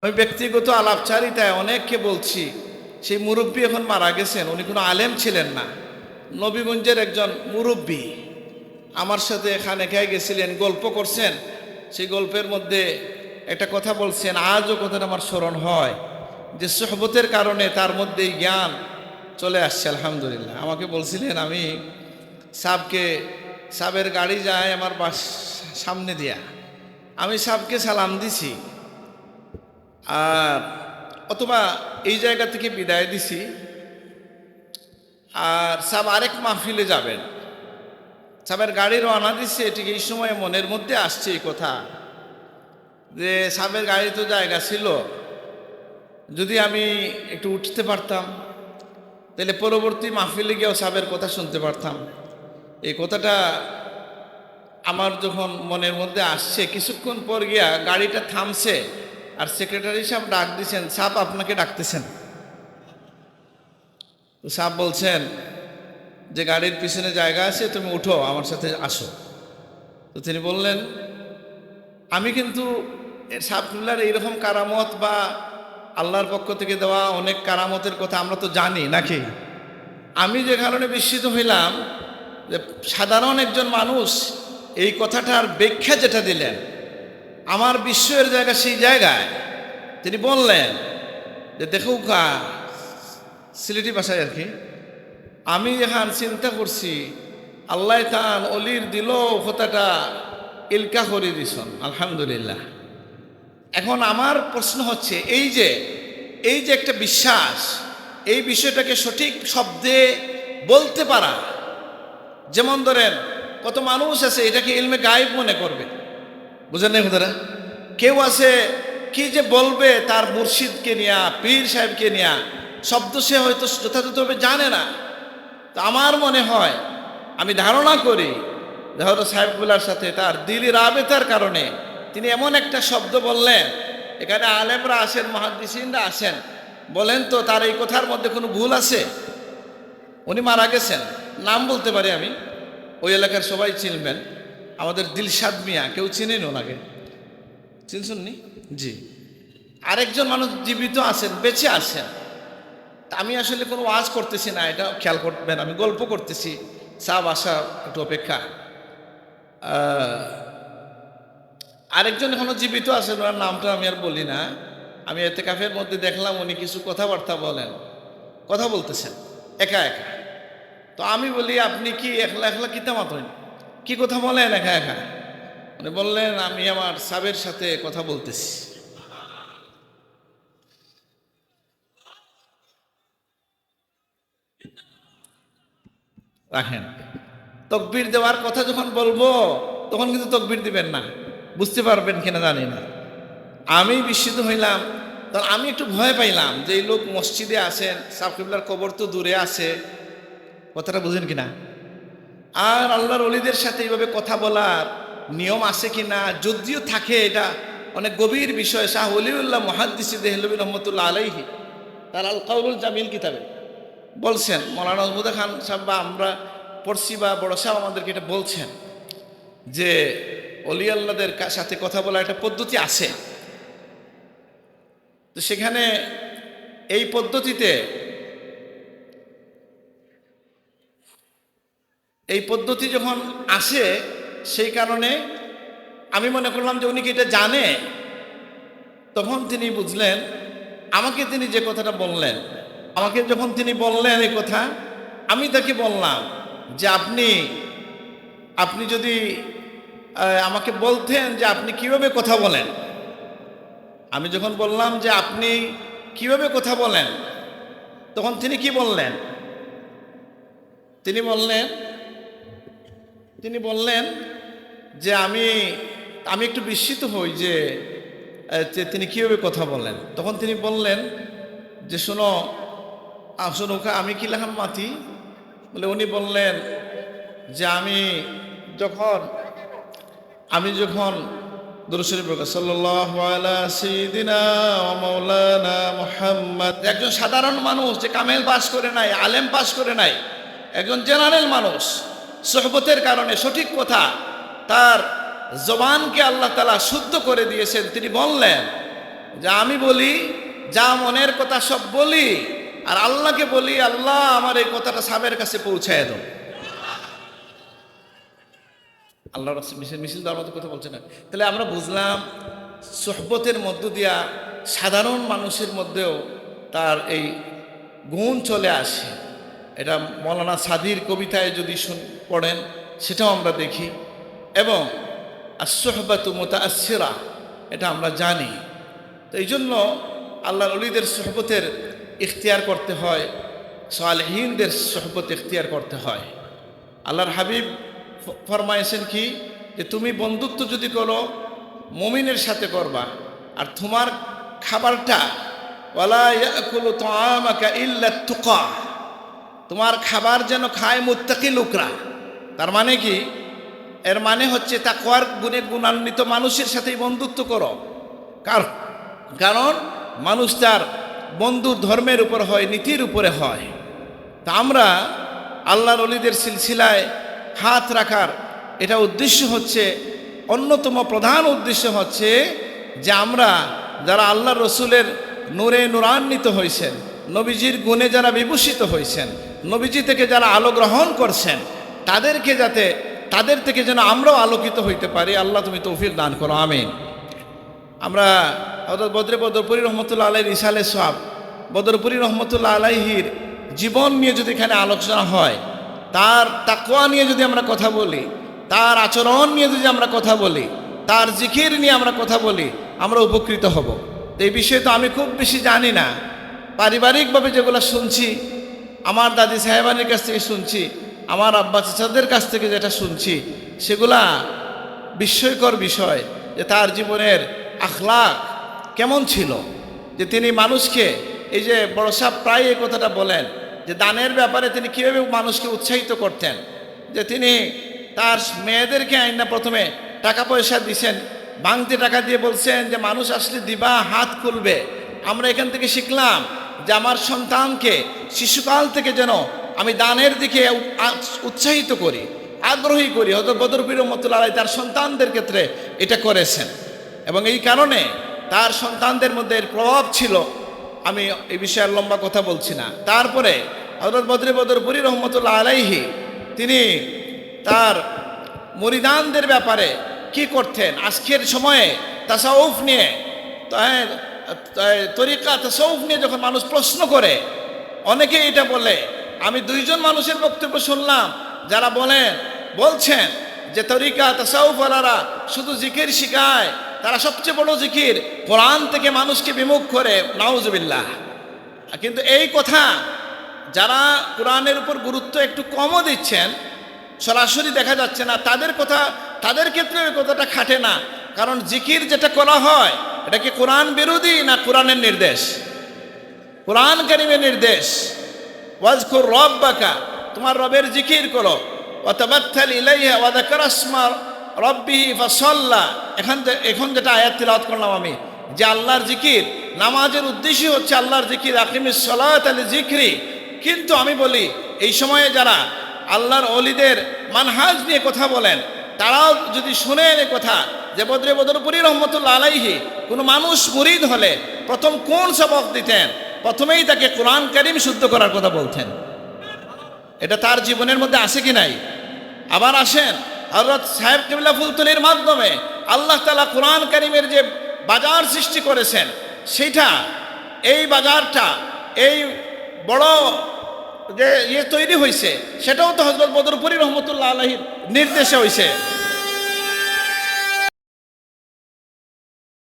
আমি ব্যক্তিগত আলাপচারিতায় অনেককে বলছি, সেই মুরব্বী এখন মারা গেছেন, উনি কোনো আলেম ছিলেন না, নবীগঞ্জের একজন মুরব্বী। আমার সাথে এখানে খেয়ে গেছিলেন, গল্প করছেন। সেই গল্পের মধ্যে একটা কথা বলছেন, আজও কথাটা আমার স্মরণ হয়, যে সোহবতের কারণে তার মধ্যে জ্ঞান চলে আসছে। আলহামদুলিল্লাহ। আমাকে বলছিলেন, আমি সাবের গাড়ি যায় আমার সামনে দিয়া, আমি সাবকে সালাম দিছি, আর অথবা এই জায়গা থেকে বিদায় দিছি, আর সাব আরেক মাহফিলে যাবেন, সাবের গাড়ি রওনা দিচ্ছে। ঠিক এই সময় মনের মধ্যে আসছে এই কথা, যে সাবের গাড়ি তো জায়গা ছিল, যদি আমি একটু উঠতে পারতাম তাহলে পরবর্তী মাহফিলে গিয়েও সাবের কথা শুনতে পারতাম। এই কথাটা আমার যখন মনের মধ্যে আসছে, কিছুক্ষণ পর গিয়া গাড়িটা থামছে, আর সেক্রেটারি সাহেব ডাক দিচ্ছেন, সাহেব আপনাকে ডাকতেছেন। তো সাহেব বলছেন যে গাড়ির পিছনে জায়গা আছে, তুমি উঠো, আমার সাথে আসো। তো তিনি বললেন, আমি কিন্তু সাহেবুল্লাহর এইরকম কারামত বা আল্লাহর পক্ষ থেকে দেওয়া অনেক কারামতের কথা আমরা তো জানি নাকি। আমি যে কারণে বিস্মিত হইলাম, যে সাধারণ একজন মানুষ এই কথাটার ব্যাখ্যা যেটা দিলেন, আমার বিস্ময়ের জায়গা সেই জায়গায় তিনি বললেন যে দেখো সিলেটি ভাষায় আর কি, আমি এখন চিন্তা করছি আল্লাহ তান অলির দিল কথাটা ইলকা করে দিছন, আলহামদুলিল্লাহ। এখন আমার প্রশ্ন হচ্ছে, এই যে একটা বিশ্বাস, এই বিষয়টাকে সঠিক শব্দে বলতে পারা। যেমন ধরেন, কত মানুষ আছে এটাকে ইলমে গায়েব মনে করবে, বুঝেন না কথাটা? কেউ আছে কি যে বলবে তার মুর্শিদকে নিয়া, পীর সাহেবকে নিয়া, শব্দ সে হয়তো যথাযথভাবে জানে না। তো আমার মনে হয়, আমি ধারণা করি হয়তো সাহেবগুলার সাথে তার দিলি রাবেতার কারণে তিনি এমন একটা শব্দ বললেন, এখানে আলেমরা আসেন, মুহাদ্দিসিনরা আসেন, বলেন তো তার এই কথার মধ্যে কোনো ভুল আছে? উনি মারা গেছেন, নাম বলতে পারি আমি, ওই এলাকার সবাই চিনবেন, আমাদের দিলশাদ মিয়া, কেউ চিনেন ওনাকে? চিনছুননি? জি। আরেকজন মানুষ জীবিত আছেন, বেঁচে আছেন। আমি আসলে কোনো ওয়াজ করতেছি না, এটা খেয়াল করবেন, আমি গল্প করতেছি। সাব আসা একটু অপেক্ষা। আরেকজন এখনো জীবিত আছেন, ওনার নামটা আমি আর বলি না। আমি এতেকাফের মধ্যে দেখলাম উনি কিছু কথাবার্তা বলেন, কথা বলতেছেন একা একা। তো আমি বলি, আপনি কি একলা একলা কিতা মাতলেন, কি কথা বলেন একা একা? উনি বললেন, আমি আমার সাবের সাথে কথা বলতেছি। রাখেন, তকবীর দেওয়ার কথা যখন বলবো তখন কিন্তু তকবীর দিবেন না, বুঝতে পারবেন কিনা জানি না। আমি বিস্মিত হইলাম, তখন আমি একটু ভয় পাইলাম যে এই লোক মসজিদে আছেন, সাহেব কিবলার কবর তো দূরে আছে, কথাটা বুঝেন কিনা। আর আল্লাহর ওলিদের সাথে এইভাবে কথা বলার নিয়ম আছে কিনা, যদিও থাকে, এটা অনেক গভীর বিষয়। শাহ ওলিউল্লাহ মুহাদ্দিস দেহলভী রহমতুল্লাহ আলাইহি তার আল কাউলুল জামিল কিতাবে বলছেন, মৌলানা নজমুদ্দিন খান সাহেব বা আমরা পড়ছি, বা বড় সাহেব আমাদেরকে এটা বলছেন, যে অলি আল্লাহদের সাথে কথা বলার একটা পদ্ধতি আছে। তো সেখানে এই পদ্ধতিতে যখন আসে, সেই কারণে আমি মনে করলাম যে উনি কি এটা জানে। তখন তিনি বুঝলেন, আমাকে তিনি যে কথাটা বললেন, আমাকে যখন তিনি বললেন এই কথা, আমি তাকে বললাম যে আপনি যদি আমাকে বলতেন যে আপনি কিভাবে কথা বলেন। আমি যখন বললাম যে আপনি কিভাবে কথা বলেন, তখন তিনি কি বললেন? তিনি বললেন যে আমি একটু বিস্মিত হই যে তিনি কিভাবে কথা বলেন। তখন তিনি বললেন যে শোনো, আমি কি লাহাম মাতি বলে। উনি বললেন যে আমি যখন দুরূদ শরীফ পড়ি, সাল্লাল্লাহু আলা সাইয়্যিদিনা ওয়া মাওলানা মুহাম্মদ, একজন সাধারণ মানুষ যে কামেল পাস করে নাই, আলেম পাস করে নাই, একজন জেনারেল মানুষ, সোহবতের কারণে সঠিক কথা তার জবানকে আল্লাহ তাআলা শুদ্ধ করে দিয়েছেন। তিনি বললেন যে আমি বলি যা মনের কথা সব বলি, আর আল্লাহকে বলি আল্লাহ আমার এই কথাটা সাহেবের কাছে পৌঁছায় দাও। আল্লাহ মিছিল মিছিল দেওয়ার মতো কথা বলছে না। তাহলে আমরা বুঝলাম সোহবতের মধ্য দিয়া সাধারণ মানুষের মধ্যেও তার এই গুণ চলে আসে। এটা মৌলানা সাদির কবিতায় যদি পড়েন সেটাও আমরা দেখি, এবং আসহবাতু মুতাআসসিরা এটা আমরা জানি। তো এই জন্য আল্লাহর ওলিদের সোহবতের ইখতিয়ার করতে হয়, সালেহীনদের সোহবত ইখতিয়ার করতে হয়। আল্লাহর হাবিব ফরমাইছেন কি, যে তুমি বন্ধুত্ব যদি করো মুমিনের সাথে করবা, আর তোমার খাবারটা ওয়ালা ইয়াকুলু তাআমাকা ইল্লা তুকা, তোমার খাবার যেন খায় মুত্তাকি লোকরা। তার মানে কি, এর মানে হচ্ছে তাকওয়ার গুণে গুণান্বিত মানুষের সাথেই বন্ধুত্ব করো। কারণ মানুষ তার বন্ধু ধর্মের উপর হয়, নীতির উপরে হয়। তা আমরা আল্লাহর ওলিদের সিলসিলায় হাত রাখার এটা উদ্দেশ্য হচ্ছে, অন্যতম প্রধান উদ্দেশ্য হচ্ছে যে আমরা যারা আল্লাহ রসুলের নূরে নূরান্বিত হয়েছেন, নবীজির গুণে যারা বিভূষিত হয়েছেন, নবীজি থেকে যারা আলো গ্রহণ করছেন, তাদের থেকে যেন আমরাও আলোকিত হইতে পারি। আল্লাহ তুমি তৌফিক দান করো, আমিন। আমরা হযরত বদরপুরি রহমতুল্লাহ আলাইহির ইসালে সওয়াব, বদরপুরি রহমতুল্লাহ আলাইহির জীবন নিয়ে যদি এখানে আলোচনা হয়, তার তাকওয়া নিয়ে যদি আমরা কথা বলি, তার আচরণ নিয়ে যদি আমরা কথা বলি, তার জিকির নিয়ে আমরা কথা বলি, আমরা উপকৃত হব। তো এই বিষয়ে তো আমি খুব বেশি জানি না, পারিবারিকভাবে যেগুলো শুনছি, আমার দাদি সাহেবানির কাছ থেকে শুনছি, আমার আব্বা চাচাদের কাছ থেকে যেটা শুনছি, সেগুলা বিস্ময়কর বিষয় যে তার জীবনের আখলাক কেমন ছিল, যে তিনি মানুষকে, এই যে বড় সাহেব প্রায় এই কথাটা বলেন যে দানের ব্যাপারে তিনি কীভাবে মানুষকে উৎসাহিত করতেন, যে তিনি তার মেয়েদেরকে আইনা প্রথমে টাকা পয়সা দিছেন, ভাঙতি টাকা দিয়ে বলছেন যে মানুষ আসলে দিবা হাত খুলবে। আমরা এখান থেকে শিখলাম যে আমার সন্তানকে শিশুকাল থেকে যেন আমি দানের দিকে উৎসাহিত করি, আগ্রহী করি। হযরত বদরপুরি রহমতুল্লাহ আলাইহি তার সন্তানদের ক্ষেত্রে এটা করেছেন, এবং এই কারণে তার সন্তানদের মধ্যে এর প্রভাব ছিল। আমি এই বিষয়ে আর লম্বা কথা বলছি না। তারপরে হযরত বদরপুরি রহমতুল্লাহ আলাইহি তিনি তার মুরিদানদের ব্যাপারে কি করতেন, আজকের সময়ে তাসাউফ নিয়ে, তরিকা তাসাউফ নিয়ে যখন মানুষ প্রশ্ন করে, অনেকে এটা বলে, আমি দুইজন মানুষের বক্তব্য শুনলাম যারা বলছেন যে তরিকা তাসাউফওয়ালারা শুধু জিকির শিখায়, তারা সবচেয়ে বড় জিকির কোরআন থেকে মানুষকে বিমুখ করে, নাউজুবিল্লাহ। কিন্তু এই কথা যারা কোরআনের উপর গুরুত্ব একটু কমও দিচ্ছেন, সরাসরি দেখা যাচ্ছে না, তাদের ক্ষেত্রে ওই কথাটা খাটে না। কারণ জিকির যেটা করা হয় এটা কি কোরআন বিরোধী না কোরআনের নির্দেশ? কোরআন কারীমের নির্দেশ, ওয়াজকুর রব্বাকা, তোমার রবের জিকির করো, ওয়া তাবাত্তাল ইলাইহা ওয়া যাকারা ইসমা রাব্বিহি ফাসাল্লা। এখন যেটা আয়াত তিলাওয়াত করলাম আমি, যে আল্লাহর জিকির, নামাজের উদ্দেশ্য হচ্ছে আল্লাহর জিকির, আকিমিস সালাতা লিযিকরি। কিন্তু আমি বলি, এই সময়ে যারা আল্লাহর ওলিদের মানহাজ নিয়ে কথা বলেন, তারাও যদি শুনেন এ কথা, যে বদরপুরি রহমতুল্লাহ আলাইহি কোনো মানুষ মুরিদ হলে প্রথম কোন সবক দিতেন? প্রথমেই তাকে কোরআন কারীম শুদ্ধ করার কথা বলতেন। এটা তার জীবনের মধ্যে আছে কি নাই? আবার আসেন, হযরত সাহেব কিবলা ফুলতলির মাধ্যমে আল্লাহ তাআলা কোরআন কারীমের যে বাজার সৃষ্টি করেছেন, সেইটা, এই বাজারটা, এই বড় যে তৈরি হয়েছে, সেটাও তো হযরত বদরপুরি রহমতুল্লাহ আলাইহির নির্দেশে হয়েছে।